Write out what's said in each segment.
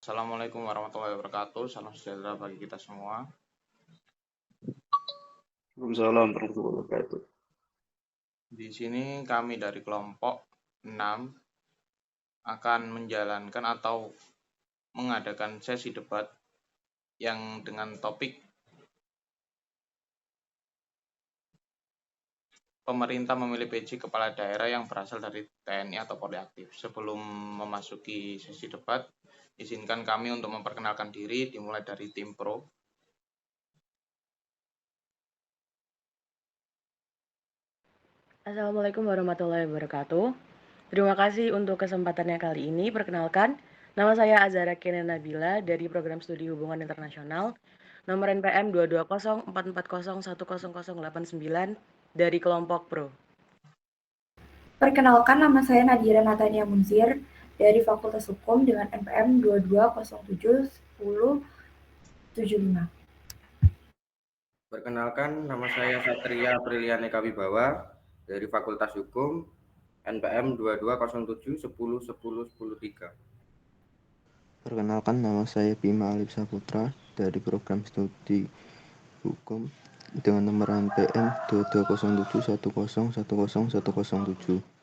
Assalamualaikum warahmatullahi wabarakatuh. Salam sejahtera bagi kita semua. Waalaikumsalam warahmatullahi wabarakatuh. Di sini kami dari kelompok 6 akan menjalankan atau mengadakan sesi debat yang dengan topik pemerintah memilih PJ kepala daerah yang berasal dari TNI atau Polri aktif. Sebelum memasuki sesi debat, izinkan kami untuk memperkenalkan diri dimulai dari tim pro. Assalamualaikum warahmatullahi wabarakatuh. Terima kasih untuk kesempatannya kali ini. Perkenalkan, nama saya Azhara Kena Nabila dari Program Studi Hubungan Internasional, nomor NPM 22044010089 dari kelompok Pro. Perkenalkan, nama saya Nadira Natania Munzir dari Fakultas Hukum dengan NPM 22071075. Perkenalkan, nama saya Satria Aprilian Eka Wibawa dari Fakultas Hukum NPM 220710101013. Perkenalkan, nama saya Bima Alif Saputra dari Program Studi Hukum dengan nomor NPM 220710101007.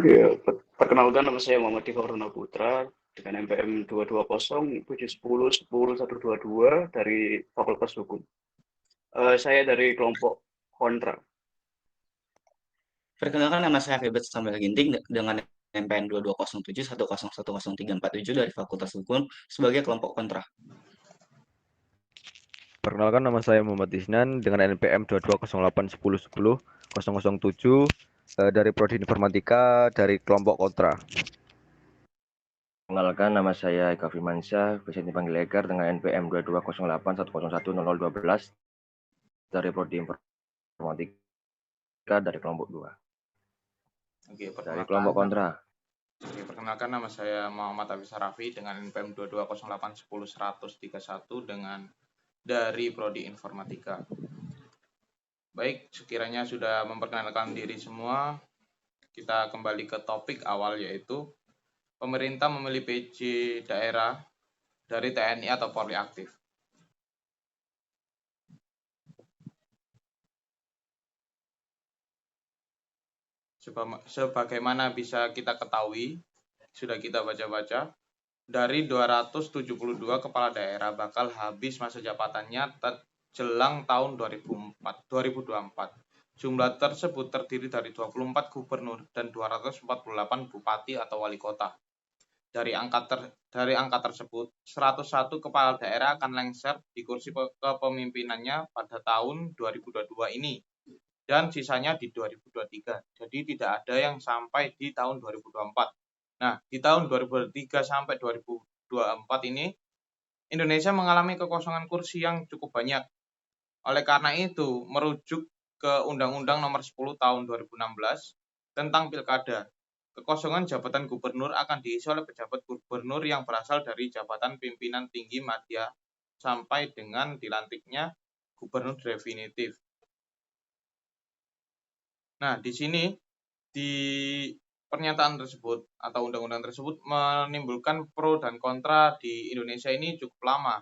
Ya, perkenalkan, nama saya Muhammad Dika Waruna Putra dengan NPM 2207101101022 dari Fakultas Hukum. Saya dari kelompok kontra. Perkenalkan, nama saya Febet Samuel Ginting dengan NPM 220710101347 dari Fakultas Hukum sebagai kelompok kontra. Perkenalkan, nama saya Muhammad Isnan dengan NPM 220811101007 dari Prodi Informatika dari kelompok kontra. Perkenalkan, nama saya Eka Firmansyah, biasa dipanggil Egar dengan NPM 220810010012 dari Prodi Informatika dari kelompok 2. Oke, Dari kelompok kontra. Oke, perkenalkan, nama saya Muhammad Abis Harafi dengan NPM 2208101131 dengan dari Prodi Informatika. Baik, sekiranya sudah memperkenalkan diri semua, kita kembali ke topik awal, yaitu pemerintah memilih PJ daerah dari TNI atau Polri aktif. Sebagaimana bisa kita ketahui, sudah kita baca-baca, dari 272 kepala daerah bakal habis masa jabatannya jelang tahun 2024. Jumlah tersebut terdiri dari 24 gubernur dan 248 bupati atau wali kota. Dari angka tersebut, 101 kepala daerah akan lengser di kursi kepemimpinannya pada tahun 2022 ini. Dan sisanya di 2023. Jadi tidak ada yang sampai di tahun 2024. Nah, di tahun 2023 sampai 2024 ini, Indonesia mengalami kekosongan kursi yang cukup banyak. Oleh karena itu, merujuk ke Undang-Undang Nomor 10 Tahun 2016 tentang Pilkada, kekosongan jabatan gubernur akan diisi oleh pejabat gubernur yang berasal dari jabatan pimpinan tinggi madya sampai dengan dilantiknya gubernur definitif. Nah, di sini di pernyataan tersebut atau undang-undang tersebut menimbulkan pro dan kontra di Indonesia ini cukup lama.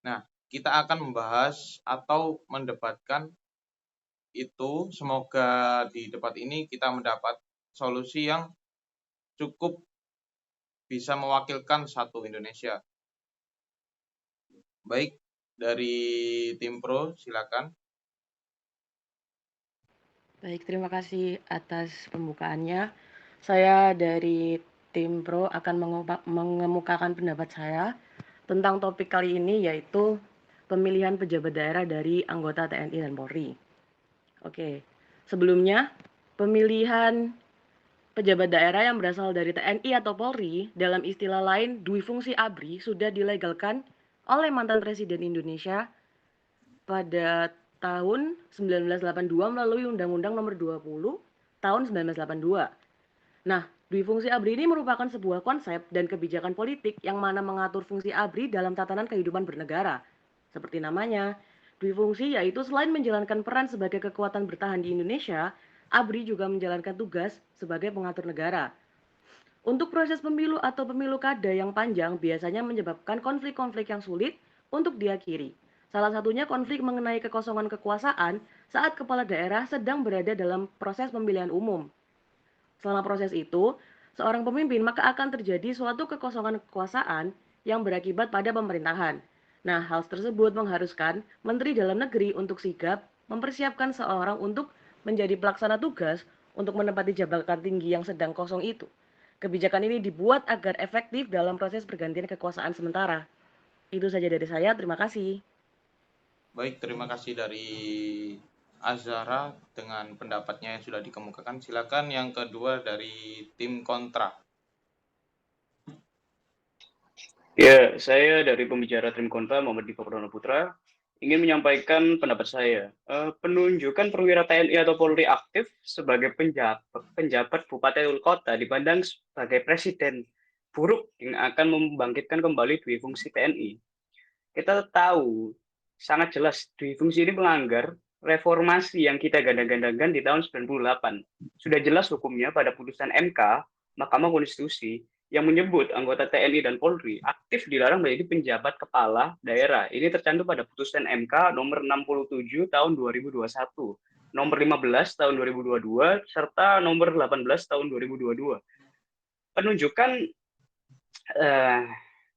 Nah, kita akan membahas atau mendebatkan itu. Semoga di debat ini kita mendapat solusi yang cukup bisa mewakilkan satu Indonesia. Baik, dari tim pro silakan. Baik, terima kasih atas pembukaannya. Saya dari tim Pro akan mengemukakan pendapat saya tentang topik kali ini, yaitu pemilihan pejabat daerah dari anggota TNI dan Polri. Oke, sebelumnya pemilihan pejabat daerah yang berasal dari TNI atau Polri, dalam istilah lain dui fungsi ABRI, sudah dilegalkan oleh mantan Presiden Indonesia pada tahun 1982 melalui Undang-Undang Nomor 20 tahun 1982. Nah, dui fungsi ABRI ini merupakan sebuah konsep dan kebijakan politik yang mana mengatur fungsi ABRI dalam tatanan kehidupan bernegara. Seperti namanya, dui fungsi yaitu selain menjalankan peran sebagai kekuatan bertahan di Indonesia, ABRI juga menjalankan tugas sebagai pengatur negara. Untuk proses pemilu atau pemilu kada yang panjang biasanya menyebabkan konflik-konflik yang sulit untuk diakhiri. Salah satunya konflik mengenai kekosongan kekuasaan saat kepala daerah sedang berada dalam proses pemilihan umum. Selama proses itu, seorang pemimpin maka akan terjadi suatu kekosongan kekuasaan yang berakibat pada pemerintahan. Nah, hal tersebut mengharuskan Menteri Dalam Negeri untuk sigap mempersiapkan seorang untuk menjadi pelaksana tugas untuk menempati jabatan tinggi yang sedang kosong itu. Kebijakan ini dibuat agar efektif dalam proses pergantian kekuasaan sementara. Itu saja dari saya, terima kasih. Baik, terima kasih dari Azhara dengan pendapatnya yang sudah dikemukakan. Silakan yang kedua dari tim kontra. Ya, saya dari pembicara tim kontra Muhammad Dika Putra ingin menyampaikan pendapat saya. Penunjukan perwira TNI atau Polri aktif sebagai penjabat bupati atau kota dipandang sebagai presiden buruk yang akan membangkitkan kembali dui fungsi TNI. Kita tahu sangat jelas dui fungsi ini melanggar reformasi yang kita gandang-gandangkan di tahun 98. Sudah jelas hukumnya pada putusan MK, Mahkamah Konstitusi, yang menyebut anggota TNI dan Polri aktif dilarang menjadi penjabat kepala daerah. Ini tercantum pada putusan MK nomor 67 tahun 2021, nomor 15 tahun 2022, serta nomor 18 tahun 2022.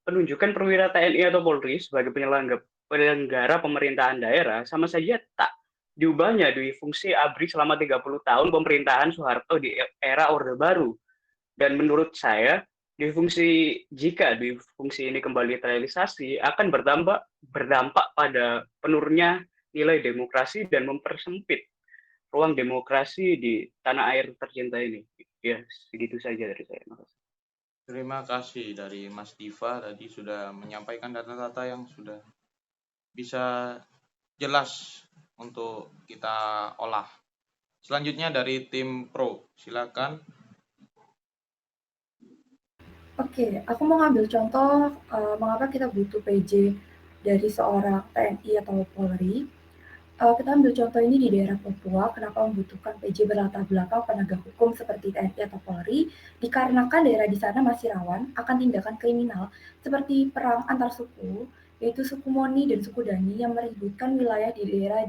Penunjukan perwira TNI atau Polri sebagai penyelenggara pemerintahan daerah sama saja tak diubahnya dui fungsi ABRI selama 30 tahun pemerintahan Soeharto di era Orde Baru. Dan menurut saya, jika dui fungsi ini kembali terrealisasi, akan berdampak pada penurunnya nilai demokrasi dan mempersempit ruang demokrasi di tanah air tercinta ini. Ya, segitu saja dari saya. Makasih. Terima kasih dari Mas Diva tadi sudah menyampaikan data-data yang sudah bisa jelas untuk kita olah. Selanjutnya dari tim Pro, silakan. Oke, aku mau ngambil contoh mengapa kita butuh PJ dari seorang TNI atau Polri. Kita ambil contoh ini di daerah Papua, kenapa membutuhkan PJ berlatar belakang penegak hukum seperti TNI atau Polri, dikarenakan daerah di sana masih rawan akan tindakan kriminal seperti perang antar suku, yaitu suku Moni dan suku Dani yang meributkan wilayah di daerah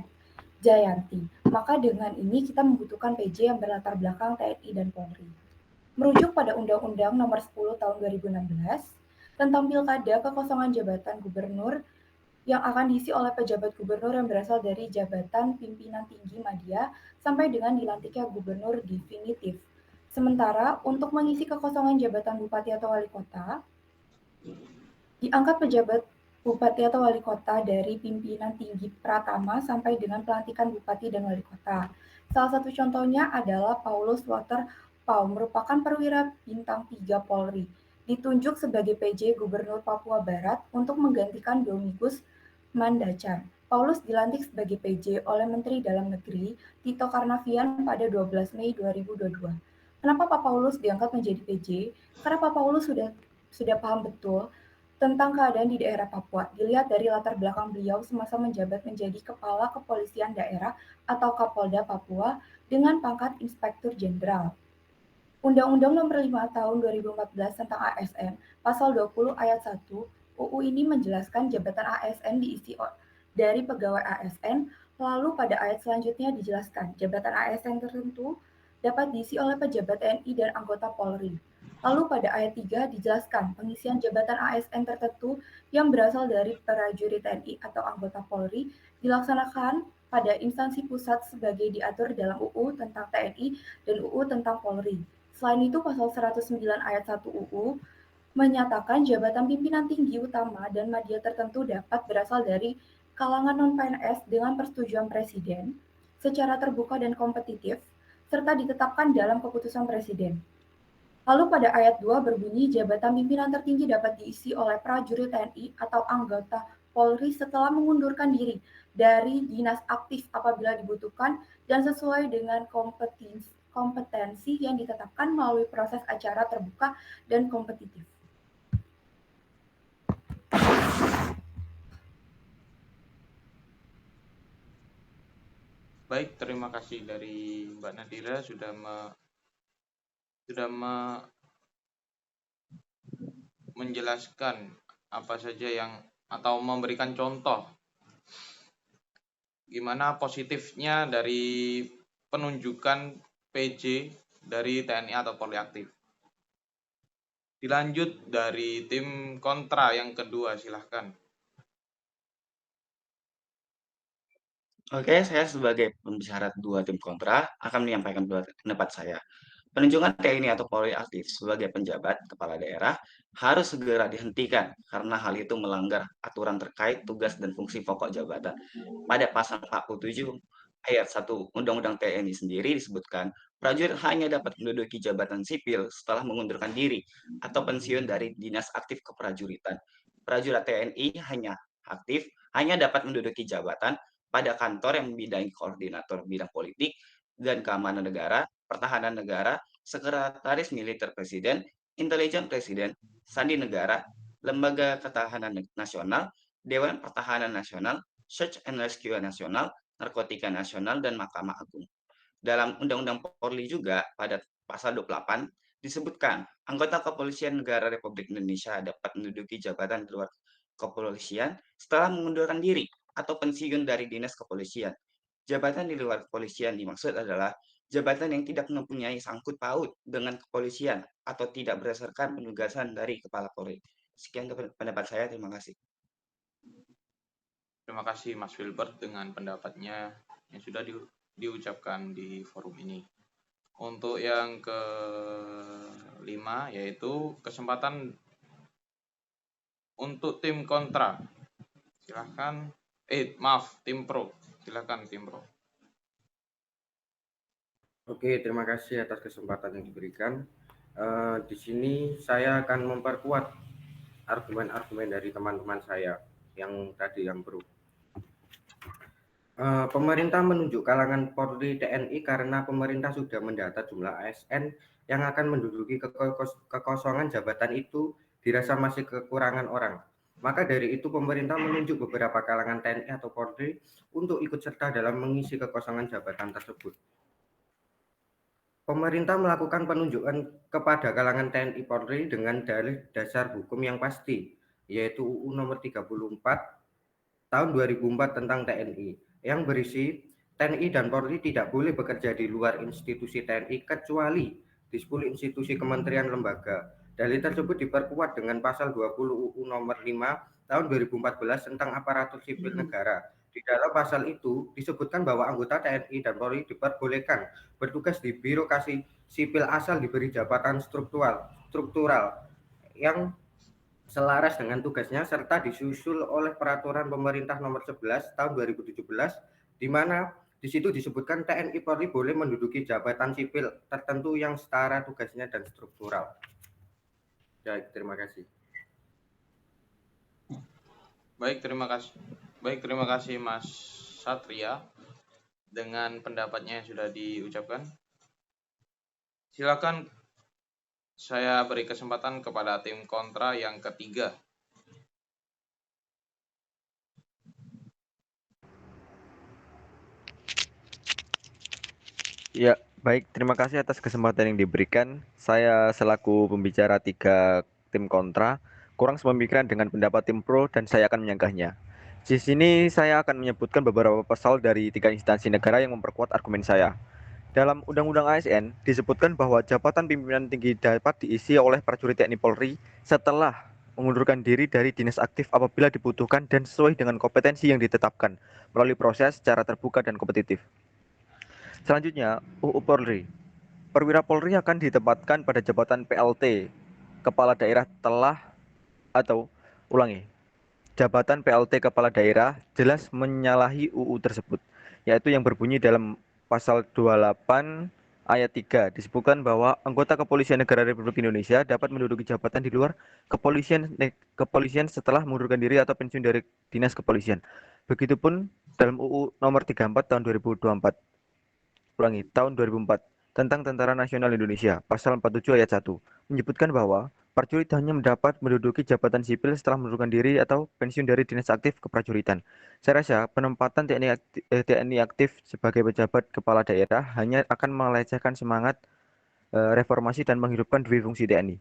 Jayanti. Maka dengan ini kita membutuhkan PJ yang berlatar belakang TNI dan Polri. Merujuk pada Undang-Undang Nomor 10 Tahun 2016 tentang Pilkada kekosongan jabatan gubernur yang akan diisi oleh pejabat gubernur yang berasal dari jabatan pimpinan tinggi media sampai dengan dilantiknya gubernur definitif. Sementara untuk mengisi kekosongan jabatan bupati atau wali kota, diangkat pejabat bupati atau wali kota dari pimpinan tinggi pratama sampai dengan pelantikan bupati dan wali kota. Salah satu contohnya adalah Paulus Walter Pau, merupakan perwira bintang 3 Polri, ditunjuk sebagai PJ Gubernur Papua Barat untuk menggantikan Domingos Mandacan. Paulus dilantik sebagai PJ oleh Menteri Dalam Negeri Tito Karnavian pada 12 Mei 2022. Kenapa Pak Paulus diangkat menjadi PJ? Karena Pak Paulus sudah paham betul tentang keadaan di daerah Papua. Dilihat dari latar belakang beliau semasa menjabat menjadi Kepala Kepolisian Daerah atau Kapolda Papua dengan pangkat Inspektur Jenderal. Undang-Undang Nomor 5 Tahun 2014 tentang ASN, Pasal 20 Ayat 1, UU ini menjelaskan jabatan ASN diisi dari pegawai ASN, lalu pada ayat selanjutnya dijelaskan jabatan ASN tertentu dapat diisi oleh pejabat TNI dan anggota Polri. Lalu pada ayat 3 dijelaskan pengisian jabatan ASN tertentu yang berasal dari prajurit TNI atau anggota Polri dilaksanakan pada instansi pusat sebagai diatur dalam UU tentang TNI dan UU tentang Polri. Selain itu, Pasal 109 Ayat 1 UU menyatakan jabatan pimpinan tinggi utama dan media tertentu dapat berasal dari kalangan non-PNS dengan persetujuan Presiden secara terbuka dan kompetitif, serta ditetapkan dalam keputusan Presiden. Lalu pada ayat 2 berbunyi jabatan pimpinan tertinggi dapat diisi oleh prajurit TNI atau anggota Polri setelah mengundurkan diri dari dinas aktif apabila dibutuhkan dan sesuai dengan kompetensi yang ditetapkan melalui proses acara terbuka dan kompetitif. Baik, terima kasih dari Mbak Nadira sudah menjelaskan apa saja yang atau memberikan contoh gimana positifnya dari penunjukan PJ dari TNI atau Polri aktif. Dilanjut dari tim kontra yang kedua, silahkan. Oke, saya sebagai pembicara dua tim kontra akan menyampaikan pendapat saya. Penunjukan TNI atau Polri aktif sebagai penjabat kepala daerah harus segera dihentikan karena hal itu melanggar aturan terkait tugas dan fungsi pokok jabatan. Pada pasal 47 ayat 1 Undang-Undang TNI sendiri disebutkan prajurit hanya dapat menduduki jabatan sipil setelah mengundurkan diri atau pensiun dari dinas aktif keprajuritan. Prajurit TNI hanya dapat menduduki jabatan pada kantor yang membidangi koordinator bidang politik dan keamanan negara, pertahanan negara, sekretaris militer presiden, intelijen presiden, sandi negara, lembaga ketahanan nasional, dewan pertahanan nasional, search and rescue nasional, narkotika nasional, dan Mahkamah Agung. Dalam Undang-Undang Polri juga pada pasal 28 disebutkan anggota kepolisian negara Republik Indonesia dapat menduduki jabatan di luar kepolisian setelah mengundurkan diri atau pensiun dari dinas kepolisian. Jabatan di luar kepolisian dimaksud adalah jabatan yang tidak mempunyai sangkut paut dengan kepolisian atau tidak berdasarkan penugasan dari Kepala Polri. Sekian pendapat saya, terima kasih. Terima kasih Mas Wilbert dengan pendapatnya yang sudah diucapkan di forum ini. Untuk yang kelima yaitu kesempatan untuk tim kontra. Silahkan, tim pro. Silahkan tim pro. Oke, terima kasih atas kesempatan yang diberikan. Di sini saya akan memperkuat argumen-argumen dari teman-teman saya yang tadi yang pro. Pemerintah menunjuk kalangan Polri TNI karena pemerintah sudah mendata jumlah ASN yang akan menduduki kekosongan jabatan itu dirasa masih kekurangan orang. Maka dari itu pemerintah menunjuk beberapa kalangan TNI atau Polri untuk ikut serta dalam mengisi kekosongan jabatan tersebut. Pemerintah melakukan penunjukan kepada kalangan TNI Polri dengan dalih dasar hukum yang pasti, yaitu UU Nomor 34 Tahun 2004 tentang TNI, yang berisi TNI dan Polri tidak boleh bekerja di luar institusi TNI kecuali di 10 institusi kementerian lembaga. Dalil tersebut diperkuat dengan pasal 20 UU Nomor 5 Tahun 2014 tentang aparatur sipil negara. Di dalam pasal itu disebutkan bahwa anggota TNI dan Polri diperbolehkan bertugas di birokrasi sipil asal diberi jabatan struktural yang selaras dengan tugasnya serta disusul oleh peraturan pemerintah nomor 11 tahun 2017 di mana di situ disebutkan TNI Polri boleh menduduki jabatan sipil tertentu yang setara tugasnya dan struktural. Baik, terima kasih. Baik, terima kasih Mas Satria dengan pendapatnya yang sudah diucapkan. Silakan saya beri kesempatan kepada tim kontra yang ketiga. Ya, baik. Terima kasih atas kesempatan yang diberikan. Saya selaku pembicara 3 tim kontra, kurang sepemikiran dengan pendapat tim pro dan saya akan menyanggahnya. Di sini saya akan menyebutkan beberapa pasal dari 3 instansi negara yang memperkuat argumen saya. Dalam Undang-Undang ASN disebutkan bahwa jabatan pimpinan tinggi dapat diisi oleh prajurit TNI Polri setelah mengundurkan diri dari dinas aktif apabila dibutuhkan dan sesuai dengan kompetensi yang ditetapkan melalui proses secara terbuka dan kompetitif. Selanjutnya, UU Polri. Perwira Polri akan ditempatkan pada jabatan PLT, Kepala Daerah jabatan PLT Kepala Daerah jelas menyalahi UU tersebut, yaitu yang berbunyi dalam pasal 28 ayat 3 disebutkan bahwa anggota kepolisian negara Republik Indonesia dapat menduduki jabatan di luar kepolisian setelah mengundurkan diri atau pensiun dari dinas kepolisian. Begitupun dalam UU Nomor 34 tahun 2024. Tahun 2004 tentang Tentara Nasional Indonesia, pasal 47 ayat 1, menyebutkan bahwa prajurit hanya dapat menduduki jabatan sipil setelah mengundurkan diri atau pensiun dari dinas aktif keprajuritan. Saya rasa penempatan TNI aktif sebagai pejabat kepala daerah hanya akan melecehkan semangat reformasi dan menghidupkan dua fungsi TNI.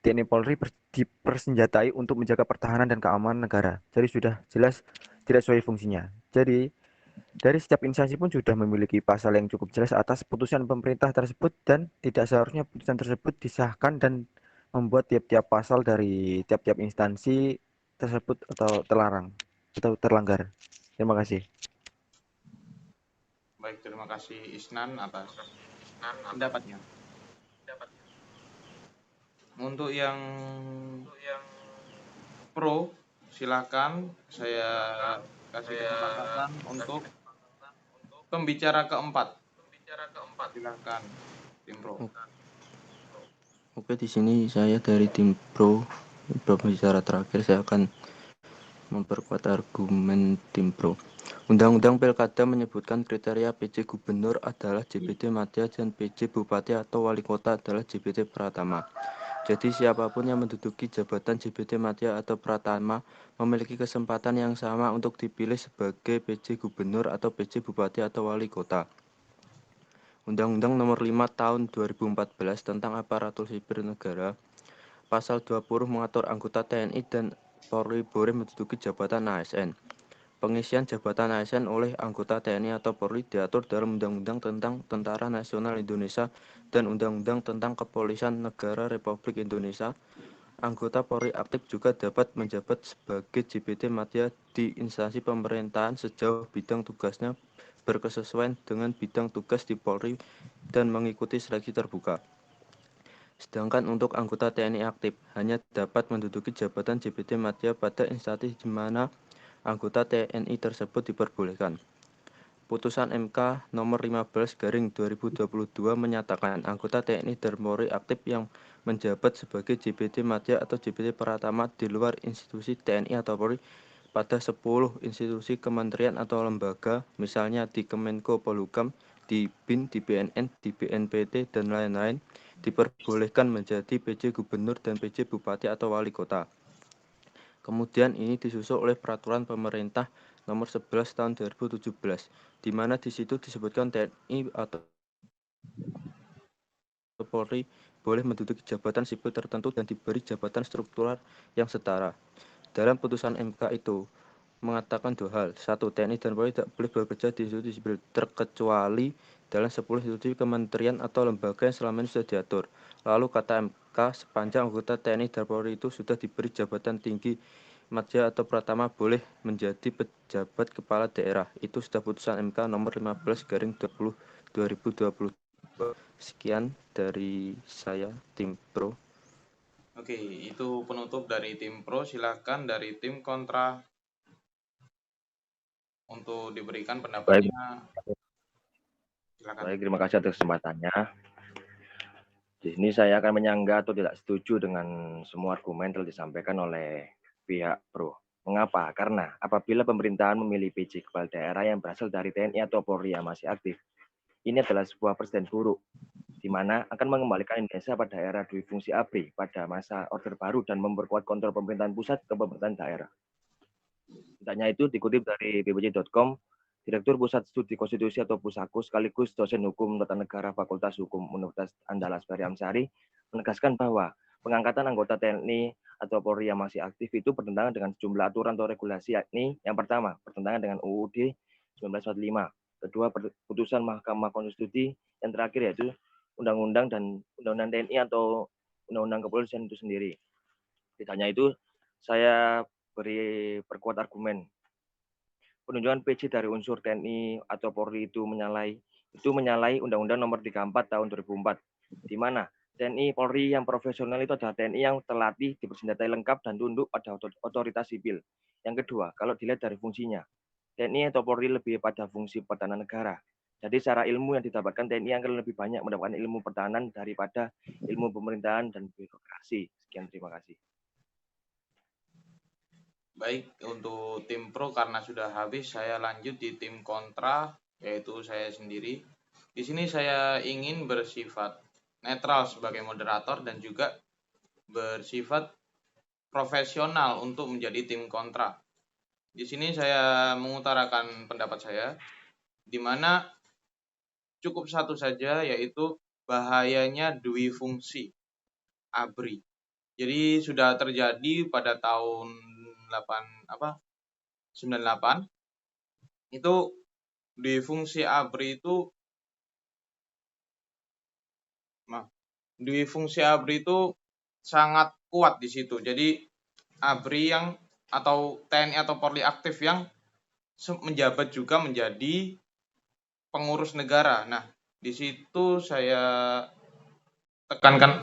TNI Polri dipersenjatai untuk menjaga pertahanan dan keamanan negara. Jadi sudah jelas tidak sesuai fungsinya. Jadi dari setiap instansi pun sudah memiliki pasal yang cukup jelas atas putusan pemerintah tersebut dan tidak seharusnya putusan tersebut disahkan dan membuat tiap-tiap pasal dari tiap-tiap instansi tersebut atau terlarang atau terlanggar. Terima kasih. Baik, terima kasih Isnan atas pendapatnya. Untuk yang pro, silakan saya kasih kesempatan untuk pembicara keempat. Silakan, tim pro. Oke, di sini saya dari tim pro pembicara terakhir, saya akan memperkuat argumen tim pro. Undang-Undang Pilkada menyebutkan kriteria PJ Gubernur adalah JBT Madya dan PJ Bupati atau Wali Kota adalah JBT Pratama. Jadi siapapun yang menduduki jabatan JBT Madya atau Pratama memiliki kesempatan yang sama untuk dipilih sebagai PJ Gubernur atau PJ Bupati atau Wali Kota. Undang-Undang Nomor 5 Tahun 2014 tentang Aparatur Sipil Negara, Pasal 20 mengatur anggota TNI dan Polri boleh menduduki jabatan ASN. Pengisian jabatan ASN oleh anggota TNI atau Polri diatur dalam Undang-Undang tentang Tentara Nasional Indonesia dan Undang-Undang tentang Kepolisian Negara Republik Indonesia. Anggota Polri aktif juga dapat menjabat sebagai JBT Madya di instansi pemerintahan sejauh bidang tugasnya berkesesuaian dengan bidang tugas di Polri dan mengikuti seleksi terbuka. Sedangkan untuk anggota TNI aktif hanya dapat menduduki jabatan JBT Madya pada instansi di mana anggota TNI tersebut diperbolehkan. Putusan MK nomor 15/2022 menyatakan anggota TNI dan Polri aktif yang menjabat sebagai JBT Madya atau JBT Pratama di luar institusi TNI atau Polri pada 10 institusi kementerian atau lembaga, misalnya di Kemenko Polhukam, di BIN, di BNN, di BNPT, dan lain-lain, diperbolehkan menjadi PJ Gubernur dan PJ Bupati atau Wali Kota. Kemudian ini disusul oleh Peraturan Pemerintah Nomor 11 Tahun 2017, di mana di situ disebutkan TNI atau Polri boleh menduduki jabatan sipil tertentu dan diberi jabatan struktural yang setara. Dalam putusan MK itu mengatakan dua hal. Satu, TNI dan Polri tidak boleh bekerja di institusi sipil terkecuali dalam 10 institusi kementerian atau lembaga yang selama ini sudah diatur. Lalu kata MK, sepanjang anggota TNI dan Polri itu sudah diberi jabatan tinggi Madya atau Pratama boleh menjadi pejabat kepala daerah. Itu sudah putusan MK nomor 15/2022. Sekian dari saya, tim pro. Oke, itu penutup dari tim pro. Silakan dari tim kontra untuk diberikan pendapatnya. Silakan. Baik, terima kasih atas kesempatannya. Di sini saya akan menyanggah atau tidak setuju dengan semua argumen telah disampaikan oleh pihak pro. Mengapa? Karena apabila pemerintahan memilih PJ kepala daerah yang berasal dari TNI atau Polri yang masih aktif, ini adalah sebuah presiden buruk, di mana akan mengembalikan Indonesia pada era dui fungsi ABRI pada masa Orde Baru dan memperkuat kontrol pemerintahan pusat ke pemerintahan daerah. Ditanya itu dikutip dari bbc.com, Direktur Pusat Studi Konstitusi atau Pusaku sekaligus dosen hukum tata negara Fakultas Hukum Universitas Andalas Ferry Amsari menegaskan bahwa pengangkatan anggota TNI atau Polri yang masih aktif itu bertentangan dengan sejumlah aturan atau regulasi, yakni yang pertama bertentangan dengan UUD 1945, kedua putusan Mahkamah Konstitusi, yang terakhir yaitu Undang-Undang dan Undang-Undang TNI atau Undang-Undang Kepolisian itu sendiri. Ditanya itu saya beri perkuat argumen. Penunjukan PJ dari unsur TNI atau Polri itu menyalahi Undang-Undang Nomor 34 Tahun 2004, di mana TNI Polri yang profesional itu adalah TNI yang terlatih, dipersenjatai lengkap dan tunduk pada otoritas sipil. Yang kedua, kalau dilihat dari fungsinya, TNI atau Polri lebih pada fungsi pertahanan negara. Jadi secara ilmu yang didapatkan TNI akan lebih banyak mendapatkan ilmu pertahanan daripada ilmu pemerintahan dan birokrasi. Sekian, terima kasih. Baik, untuk tim pro karena sudah habis, saya lanjut di tim kontra, yaitu saya sendiri. Di sini saya ingin bersifat netral sebagai moderator dan juga bersifat profesional untuk menjadi tim kontra. Di sini saya mengutarakan pendapat saya, di mana cukup satu saja, yaitu bahayanya dui fungsi ABRI Jadi sudah terjadi pada tahun 98 itu di fungsi ABRI itu sangat kuat di situ. Jadi ABRI yang atau TNI atau Polri aktif yang menjabat juga menjadi pengurus negara. Nah, di situ saya tekankan